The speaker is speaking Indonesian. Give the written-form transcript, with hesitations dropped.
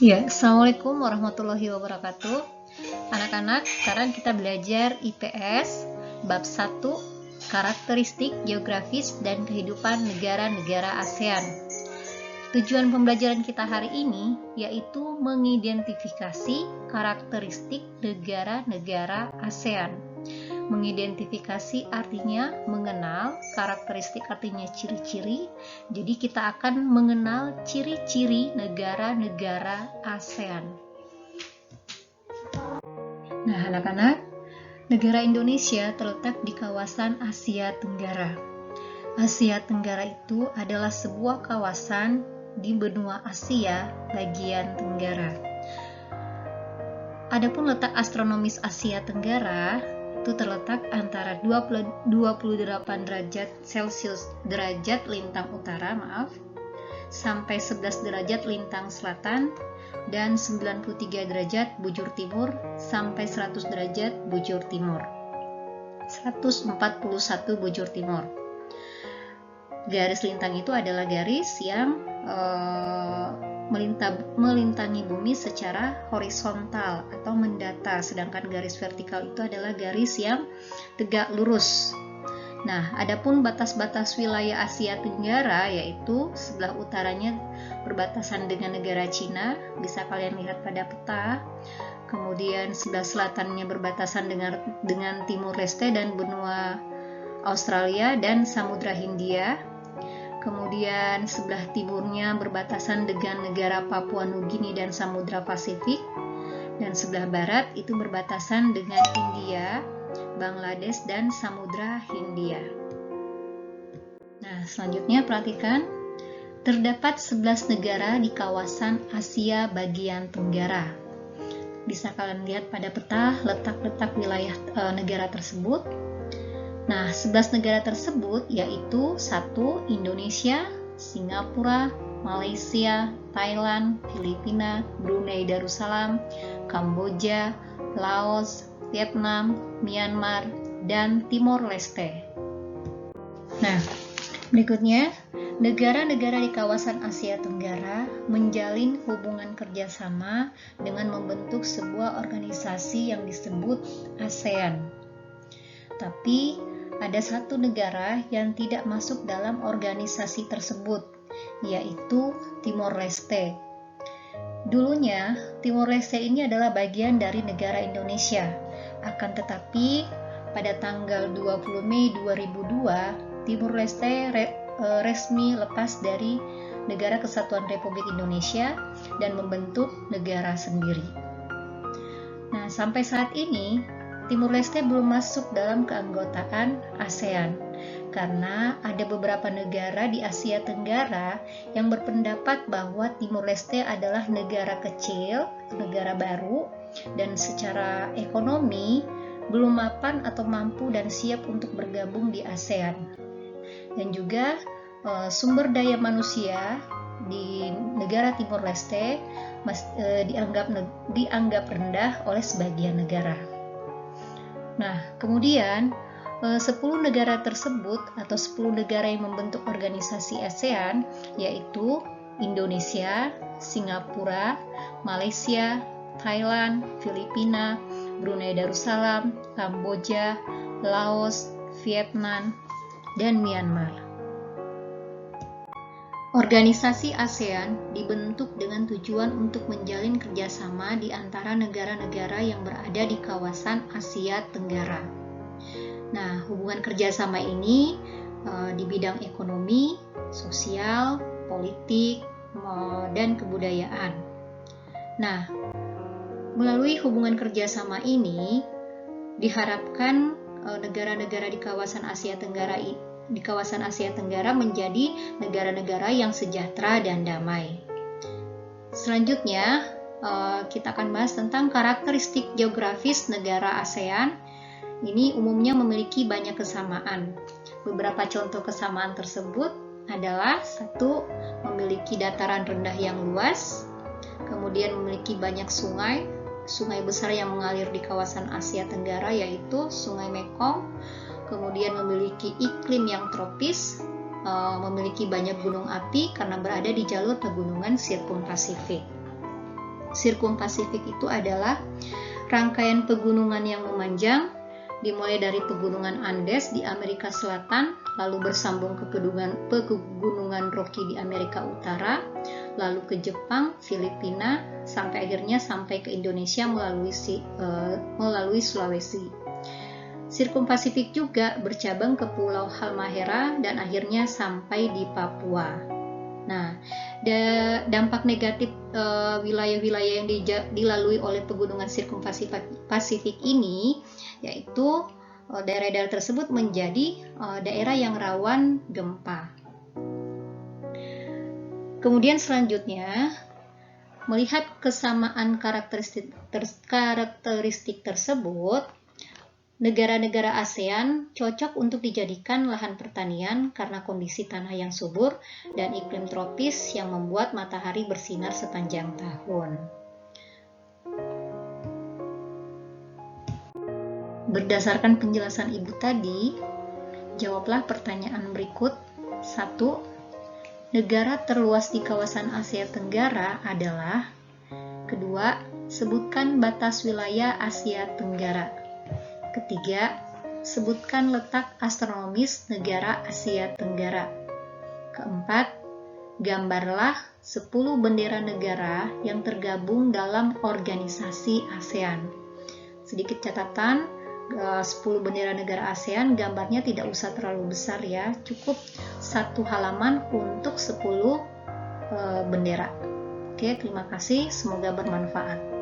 Ya, Assalamualaikum warahmatullahi wabarakatuh. Anak-anak, sekarang kita belajar IPS bab 1, karakteristik geografis dan kehidupan negara-negara ASEAN. Tujuan pembelajaran kita hari ini yaitu mengidentifikasi karakteristik negara-negara ASEAN. Mengidentifikasi artinya mengenal, karakteristik artinya ciri-ciri. Jadi kita akan mengenal ciri-ciri negara-negara ASEAN. Nah, anak-anak, negara Indonesia terletak di kawasan Asia Tenggara. Asia Tenggara itu adalah sebuah kawasan di benua Asia bagian tenggara. Adapun letak astronomis Asia Tenggara itu terletak antara 28 derajat Celcius derajat lintang utara, sampai 11 derajat lintang selatan dan 93 derajat bujur timur sampai 100 derajat bujur timur. 141 bujur timur. Garis lintang itu adalah garis yang melintangi bumi secara horizontal atau mendatar, sedangkan garis vertikal itu adalah garis yang tegak lurus. Nah, adapun batas-batas wilayah Asia Tenggara yaitu sebelah utaranya berbatasan dengan negara Cina, bisa kalian lihat pada peta. Kemudian sebelah selatannya berbatasan dengan Timur Leste dan benua Australia dan Samudra Hindia. Kemudian sebelah timurnya berbatasan dengan negara Papua Nugini dan Samudra Pasifik. Dan sebelah barat itu berbatasan dengan India, Bangladesh, dan Samudra Hindia. Nah, selanjutnya perhatikan, terdapat 11 negara di kawasan Asia bagian tenggara. Bisa kalian lihat pada peta letak-letak wilayah negara tersebut. Nah, 11 negara tersebut yaitu 1. Indonesia, Singapura, Malaysia, Thailand, Filipina, Brunei Darussalam, Kamboja, Laos, Vietnam, Myanmar, dan Timor Leste. Nah, berikutnya, negara-negara di kawasan Asia Tenggara menjalin hubungan kerjasama dengan membentuk sebuah organisasi yang disebut ASEAN. Tapi, ada satu negara yang tidak masuk dalam organisasi tersebut, yaitu Timor Leste. Dulunya, Timor Leste ini adalah bagian dari negara Indonesia. Akan tetapi, pada tanggal 20 Mei 2002, Timor Leste resmi lepas dari Negara Kesatuan Republik Indonesia dan membentuk negara sendiri. Nah, sampai saat ini, Timor Leste belum masuk dalam keanggotaan ASEAN karena ada beberapa negara di Asia Tenggara yang berpendapat bahwa Timor Leste adalah negara kecil, negara baru, dan secara ekonomi belum mapan atau mampu dan siap untuk bergabung di ASEAN. Dan juga sumber daya manusia di negara Timor Leste dianggap rendah oleh sebagian negara. Nah, kemudian 10 negara tersebut atau 10 negara yang membentuk organisasi ASEAN yaitu Indonesia, Singapura, Malaysia, Thailand, Filipina, Brunei Darussalam, Kamboja, Laos, Vietnam, dan Myanmar. Organisasi ASEAN dibentuk dengan tujuan untuk menjalin kerjasama di antara negara-negara yang berada di kawasan Asia Tenggara. Nah, hubungan kerjasama ini di bidang ekonomi, sosial, politik, dan kebudayaan. Nah, melalui hubungan kerjasama ini, diharapkan negara-negara di kawasan Asia Tenggara menjadi negara-negara yang sejahtera dan damai. Selanjutnya, kita akan bahas tentang karakteristik geografis negara ASEAN. Ini umumnya memiliki banyak kesamaan. Beberapa contoh kesamaan tersebut adalah 1. Memiliki dataran rendah yang luas, kemudian memiliki banyak sungai besar yang mengalir di kawasan Asia Tenggara yaitu Sungai Mekong, kemudian memiliki iklim yang tropis, memiliki banyak gunung api karena berada di jalur pegunungan Sirkum Pasifik. Sirkumpasifik itu adalah rangkaian pegunungan yang memanjang, dimulai dari pegunungan Andes di Amerika Selatan, lalu bersambung ke pegunungan Rocky di Amerika Utara, lalu ke Jepang, Filipina, sampai akhirnya ke Indonesia melalui Sulawesi. Sirkumpasifik juga bercabang ke Pulau Halmahera dan akhirnya sampai di Papua. Nah, dampak negatif wilayah-wilayah yang dilalui oleh pegunungan Sirkumpasifik ini, yaitu daerah-daerah tersebut menjadi daerah yang rawan gempa. Kemudian selanjutnya, melihat kesamaan karakteristik tersebut, negara-negara ASEAN cocok untuk dijadikan lahan pertanian karena kondisi tanah yang subur dan iklim tropis yang membuat matahari bersinar sepanjang tahun. Berdasarkan penjelasan Ibu tadi, jawablah pertanyaan berikut. 1. Negara terluas di kawasan Asia Tenggara adalah. Kedua, sebutkan batas wilayah Asia Tenggara. Ketiga, sebutkan letak astronomis negara Asia Tenggara. Keempat, gambarlah 10 bendera negara yang tergabung dalam organisasi ASEAN. Sedikit catatan, 10 bendera negara ASEAN gambarnya tidak usah terlalu besar ya, cukup 1 halaman untuk 10 bendera. Oke, terima kasih, semoga bermanfaat.